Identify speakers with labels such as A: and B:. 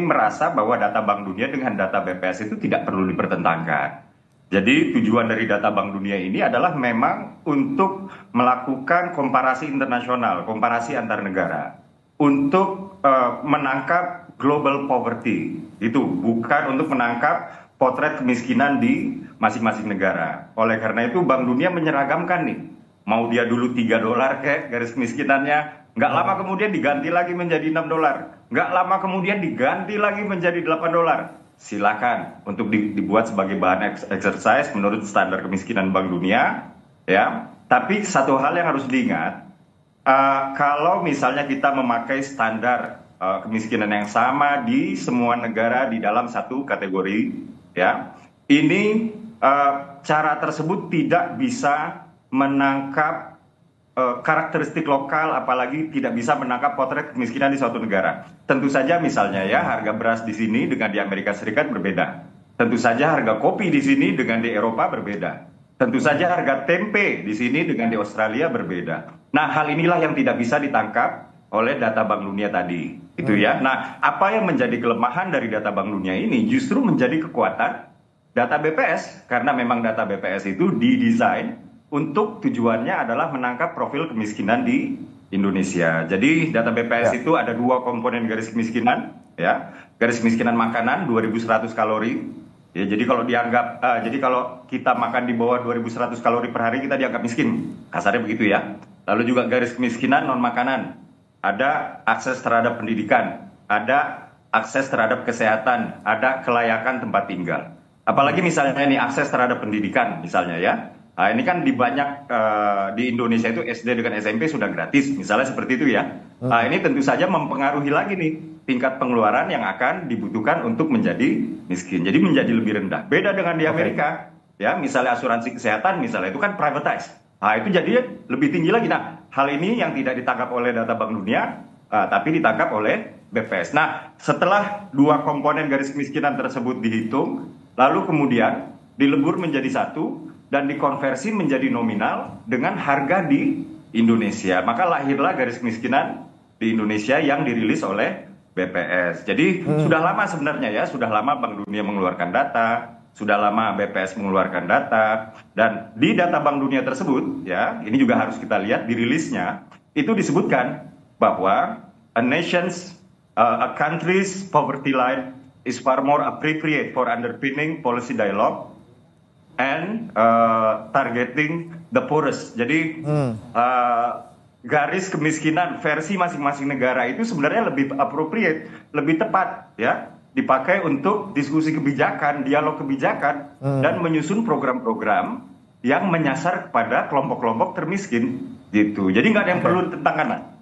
A: merasa bahwa data Bank Dunia dengan data BPS itu tidak perlu dipertentangkan. Jadi tujuan dari data Bank Dunia ini adalah memang untuk melakukan komparasi internasional, komparasi antar negara, untuk menangkap global poverty, itu bukan untuk menangkap potret kemiskinan di masing-masing negara. Oleh karena itu Bank Dunia menyeragamkan nih, mau dia dulu $3 kayak garis kemiskinannya, nggak lama kemudian diganti lagi menjadi $6, nggak lama kemudian diganti lagi menjadi $8. Silakan untuk dibuat sebagai bahan exercise menurut standar kemiskinan Bank Dunia, ya. Tapi satu hal yang harus diingat, kalau misalnya kita memakai standar kemiskinan yang sama di semua negara di dalam satu kategori, ya, ini cara tersebut tidak bisa menangkap karakteristik lokal, apalagi tidak bisa menangkap potret kemiskinan di suatu negara. Tentu saja misalnya ya, harga beras di sini dengan di Amerika Serikat berbeda. Tentu saja harga kopi di sini dengan di Eropa berbeda. Tentu saja harga tempe di sini dengan di Australia berbeda. Nah, hal inilah yang tidak bisa ditangkap oleh data Bank Dunia tadi. Itu ya. Nah, apa yang menjadi kelemahan dari data Bank Dunia ini justru menjadi kekuatan data BPS, karena memang data BPS itu didesain untuk tujuannya adalah menangkap profil kemiskinan di Indonesia. Jadi data BPS itu ada dua komponen garis kemiskinan, ya. Garis kemiskinan makanan 2.100 kalori. Ya, jadi kalau dianggap, jadi kalau kita makan di bawah 2.100 kalori per hari kita dianggap miskin, kasarnya begitu ya. Lalu juga garis kemiskinan non makanan, ada akses terhadap pendidikan, ada akses terhadap kesehatan, ada kelayakan tempat tinggal. Apalagi misalnya ini akses terhadap pendidikan misalnya ya. Nah, ini kan di banyak di Indonesia itu SD dengan SMP sudah gratis, misalnya seperti itu ya. Nah, ini tentu saja mempengaruhi lagi nih tingkat pengeluaran yang akan dibutuhkan untuk menjadi miskin. Jadi menjadi lebih rendah. Beda dengan di Amerika, ya, misalnya asuransi kesehatan misalnya itu kan privatized. Nah, itu jadi lebih tinggi lagi. Nah, hal ini yang tidak ditangkap oleh data Bank Dunia, tapi ditangkap oleh BPS. Nah, setelah dua komponen garis kemiskinan tersebut dihitung, lalu kemudian dilebur menjadi satu dan dikonversi menjadi nominal dengan harga di Indonesia. Maka lahirlah garis kemiskinan di Indonesia yang dirilis oleh BPS. Jadi sudah lama sebenarnya ya, sudah lama Bank Dunia mengeluarkan data, sudah lama BPS mengeluarkan data, dan di data Bank Dunia tersebut, ya, ini juga harus kita lihat dirilisnya, itu disebutkan bahwa a country's poverty line is far more appropriate for underpinning policy dialogue and targeting the poorest. Jadi garis kemiskinan versi masing-masing negara itu sebenarnya lebih appropriate, lebih tepat ya, dipakai untuk diskusi kebijakan, dialog kebijakan, dan menyusun program-program yang menyasar kepada kelompok-kelompok termiskin gitu. Jadi nggak ada yang perlu ditentangkan.